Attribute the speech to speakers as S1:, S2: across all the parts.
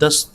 S1: 10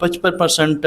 S1: 55%